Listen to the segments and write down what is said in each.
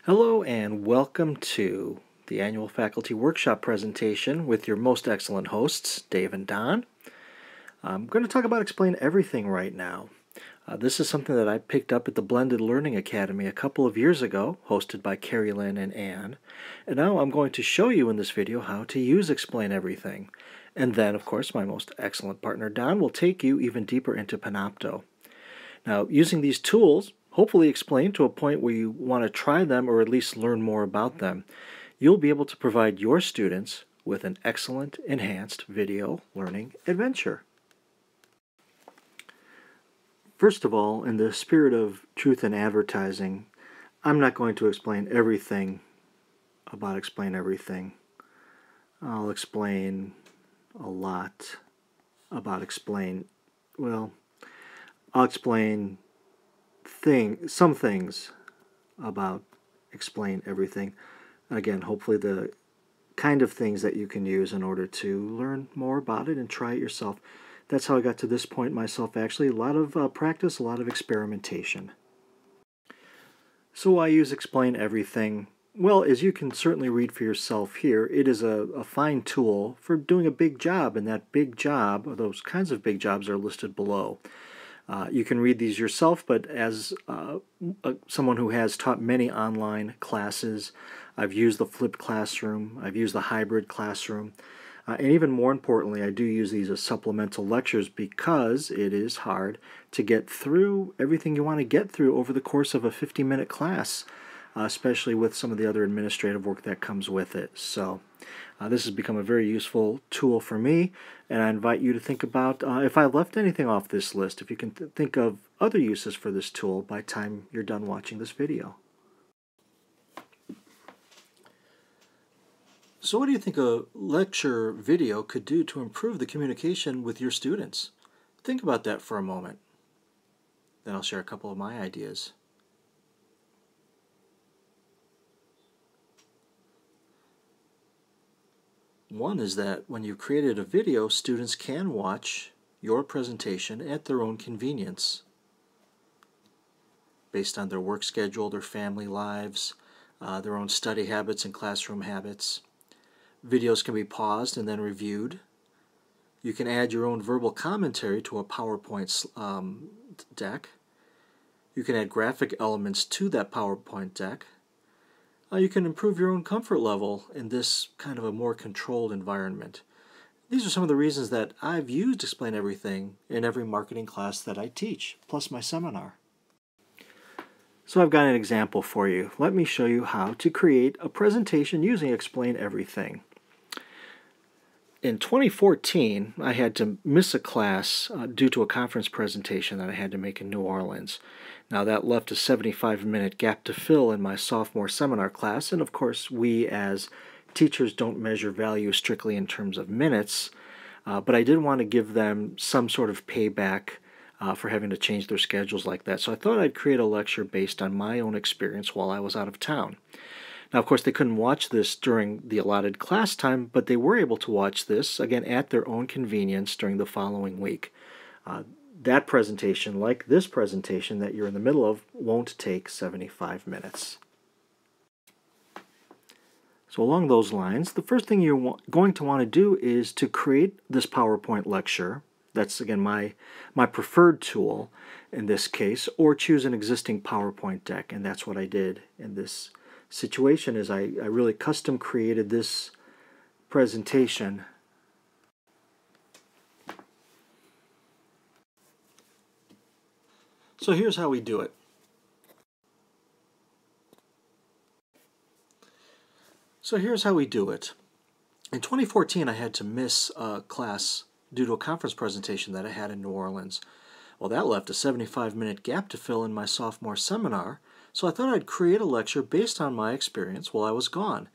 Hello and welcome to the annual faculty workshop presentation with your most excellent hosts, Dave and Don. I'm going to talk about Explain Everything right now. This is something that I picked up at the Blended Learning Academy a couple of years ago, hosted by Carrie Lynn and Ann. And now I'm going to show you in this video how to use Explain Everything. And then, of course, my most excellent partner, Don, will take you even deeper into Panopto. Now, using these tools, hopefully explained to a point where you want to try them or at least learn more about them, you'll be able to provide your students with an excellent, enhanced video learning adventure. First of all, in the spirit of truth in advertising, I'm not going to explain everything about Explain Everything. I'll explain a lot about I'll explain some things about Explain Everything. Again, hopefully the kind of things that you can use in order to learn more about it and try it yourself. That's how I got to this point myself, actually. A lot of practice, a lot of experimentation. So why use Explain Everything? Well, as you can certainly read for yourself here, it is a fine tool for doing a big job, and that big job, or those kinds of big jobs, are listed below. You can read these yourself, but as someone who has taught many online classes, I've used the flipped classroom, I've used the hybrid classroom, and even more importantly, I do use these as supplemental lectures because it is hard to get through everything you want to get through over the course of a 50-minute class, especially with some of the other administrative work that comes with it. So this has become a very useful tool for me, and I invite you to think about if I left anything off this list, if you can think of other uses for this tool by the time you're done watching this video. So what do you think a lecture video could do to improve the communication with your students? Think about that for a moment. Then I'll share a couple of my ideas. One is that when you've created a video, students can watch your presentation at their own convenience, based on their work schedule, their family lives, their own study habits and classroom habits. Videos can be paused and then reviewed. You can add your own verbal commentary to a PowerPoint deck. You can add graphic elements to that PowerPoint deck. You can improve your own comfort level in this kind of a more controlled environment. These are some of the reasons that I've used Explain Everything in every marketing class that I teach, plus my seminar. So I've got an example for you. Let me show you how to create a presentation using Explain Everything. In 2014, I had to miss a class due to a conference presentation that I had to make in New Orleans. Now that left a 75-minute gap to fill in my sophomore seminar class, and of course we as teachers don't measure value strictly in terms of minutes, but I did want to give them some sort of payback for having to change their schedules like that. So I thought I'd create a lecture based on my own experience while I was out of town. Now, of course, they couldn't watch this during the allotted class time, but they were able to watch this, again, at their own convenience during the following week. That presentation, like this presentation that you're in the middle of, won't take 75 minutes. So along those lines, the first thing you're going to want to do is to create this PowerPoint lecture. That's, again, my preferred tool in this case, or choose an existing PowerPoint deck, and that's what I did in this situation. Is I really custom created this presentation. So here's how we do it. In 2014, I had to miss a class due to a conference presentation that I had in New Orleans. Well, that left a 75-minute gap to fill in my sophomore seminar, so I thought I'd create a lecture based on my experience while I was gone.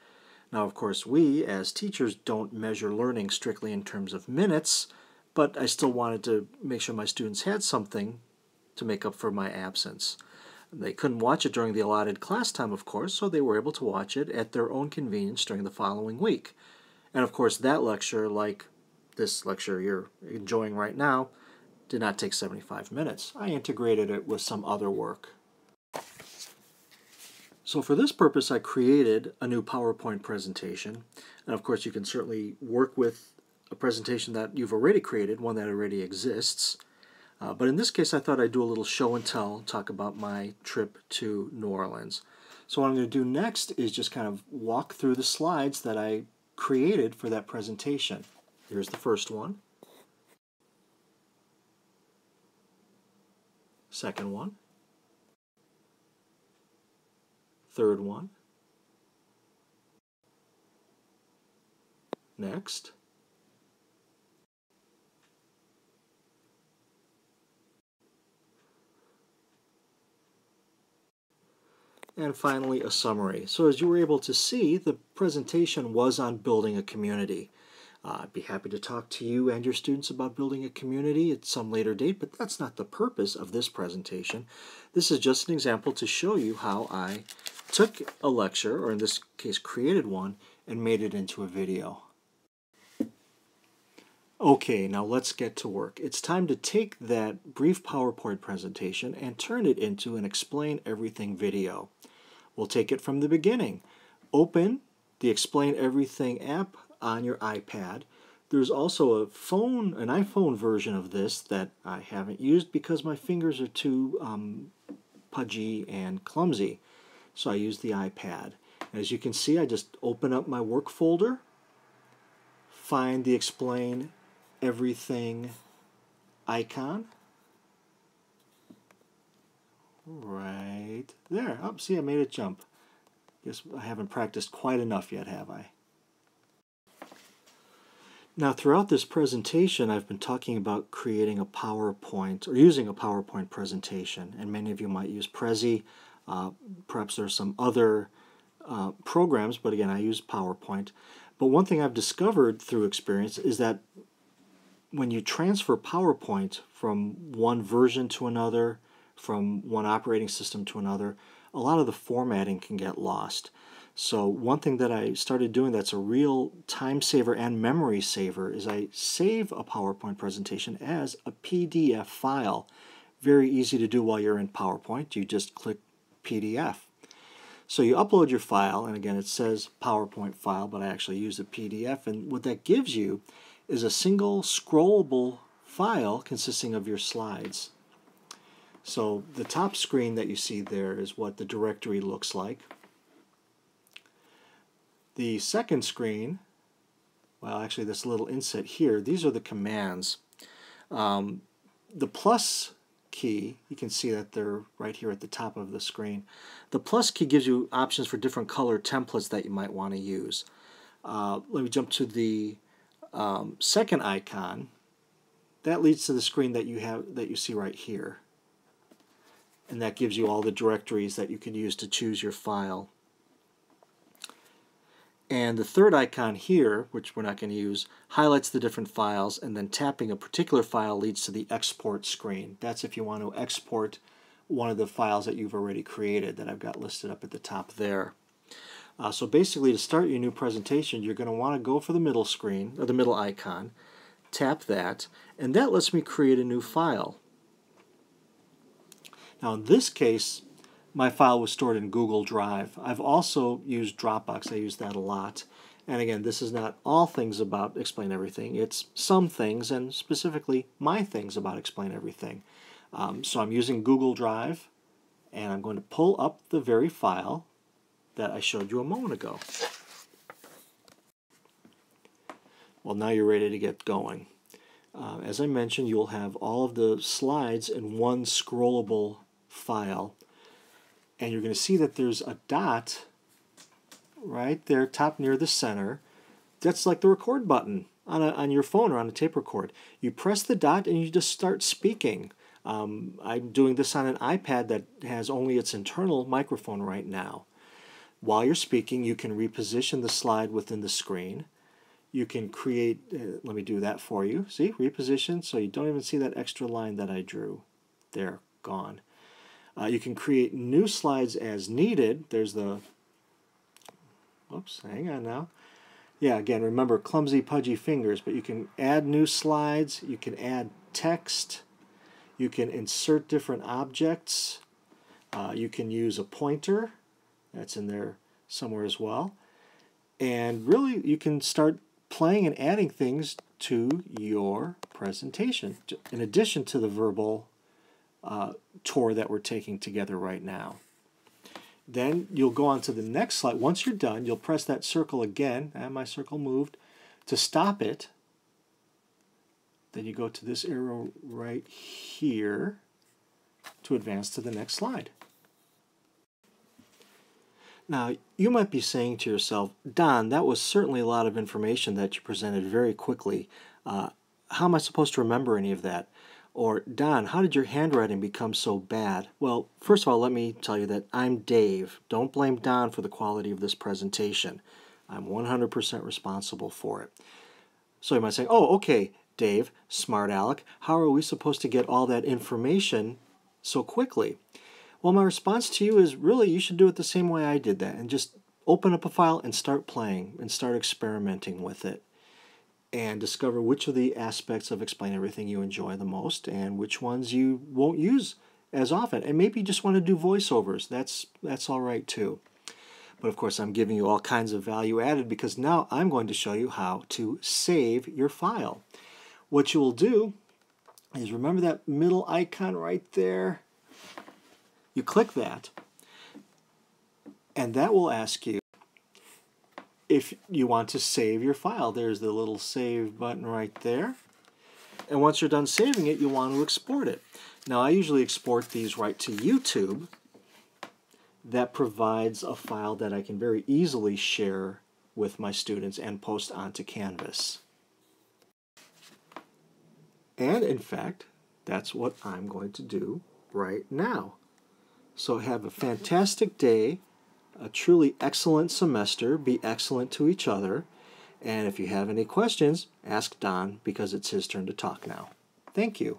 Now, of course, we as teachers don't measure learning strictly in terms of minutes, but I still wanted to make sure my students had something to make up for my absence. They couldn't watch it during the allotted class time, of course, so they were able to watch it at their own convenience during the following week. And of course, that lecture, like this lecture you're enjoying right now, did not take 75 minutes. I integrated it with some other work. So for this purpose, I created a new PowerPoint presentation. And of course, you can certainly work with a presentation that you've already created, one that already exists. But in this case, I thought I'd do a little show and tell, talk about my trip to New Orleans. So what I'm going to do next is just kind of walk through the slides that I created for that presentation. Here's the first one. Second one. Third one. Next. And finally, a summary. So as you were able to see, the presentation was on building a community. I'd be happy to talk to you and your students about building a community at some later date, but that's not the purpose of this presentation. This is just an example to show you how I took a lecture, or in this case created one, and made it into a video. Okay, now let's get to work. It's time to take that brief PowerPoint presentation and turn it into an Explain Everything video. We'll take it from the beginning. Open the Explain Everything app on your iPad. There's also an iPhone version of this that I haven't used because my fingers are too pudgy and clumsy. So I use the iPad. As you can see, I just open up my work folder, find the Explain Everything icon right there. Oh, see, I made it jump. Guess I haven't practiced quite enough yet, have I? Now, throughout this presentation, I've been talking about creating a PowerPoint or using a PowerPoint presentation, and many of you might use Prezi. Perhaps there are some other programs, but again, I use PowerPoint. But one thing I've discovered through experience is that when you transfer PowerPoint from one version to another, from one operating system to another, a lot of the formatting can get lost. So one thing that I started doing that's a real time saver and memory saver is I save a PowerPoint presentation as a PDF file. Very easy to do while you're in PowerPoint. You just click PDF. So you upload your file, and again it says PowerPoint file, but I actually use a PDF, and what that gives you is a single scrollable file consisting of your slides. So the top screen that you see there is what the directory looks like. The second screen, well actually this little inset here, these are the commands. The plus key, you can see that they're right here at the top of the screen. The plus key gives you options for different color templates that you might want to use. Let me jump to the second icon. That leads to the screen that you see right here, and that gives you all the directories that you can use to choose your file. And the third icon here, which we're not going to use, highlights the different files, and then tapping a particular file leads to the export screen. That's if you want to export one of the files that you've already created that I've got listed up at the top there. So basically, to start your new presentation, you're going to want to go for the middle screen, or the middle icon, tap that, and that lets me create a new file. Now in this case, my file was stored in Google Drive. I've also used Dropbox. I use that a lot. And again, this is not all things about Explain Everything. It's some things, and specifically my things about Explain Everything. So I'm using Google Drive, and I'm going to pull up the very file that I showed you a moment ago. Well, now you're ready to get going. As I mentioned, you'll have all of the slides in one scrollable file, and you're going to see that there's a dot right there, top near the center. That's like the record button on your phone or on a tape record. You press the dot and you just start speaking. I'm doing this on an iPad that has only its internal microphone right now. While you're speaking, you can reposition the slide within the screen. You can create, let me do that for you. See, reposition, so you don't even see that extra line that I drew. There, gone. You can create new slides as needed. There's the, whoops, hang on now. Yeah, again, remember clumsy, pudgy fingers, but you can add new slides, you can add text, you can insert different objects, you can use a pointer. That's in there somewhere as well. And really, you can start playing and adding things to your presentation, in addition to the verbal tour that we're taking together right now. Then you'll go on to the next slide. Once you're done, you'll press that circle again, and my circle moved, to stop it. Then you go to this arrow right here to advance to the next slide. Now, you might be saying to yourself, Don, that was certainly a lot of information that you presented very quickly. How am I supposed to remember any of that? Or, Don, how did your handwriting become so bad? Well, first of all, let me tell you that I'm Dave. Don't blame Don for the quality of this presentation. I'm 100% responsible for it. So you might say, oh, okay, Dave, smart aleck, how are we supposed to get all that information so quickly? Well, my response to you is, really, you should do it the same way I did that, and just open up a file and start playing and start experimenting with it, and discover which of the aspects of Explain Everything you enjoy the most and which ones you won't use as often. And maybe you just want to do voiceovers. That's all right too. But of course, I'm giving you all kinds of value added because now I'm going to show you how to save your file. What you will do is, remember that middle icon right there? You click that, and that will ask you if you want to save your file. There's the little save button right there. And once you're done saving it, you want to export it. Now, I usually export these right to YouTube. That provides a file that I can very easily share with my students and post onto Canvas. And in fact, that's what I'm going to do right now. So have a fantastic day, a truly excellent semester, be excellent to each other, and if you have any questions, ask Don because it's his turn to talk now. Thank you.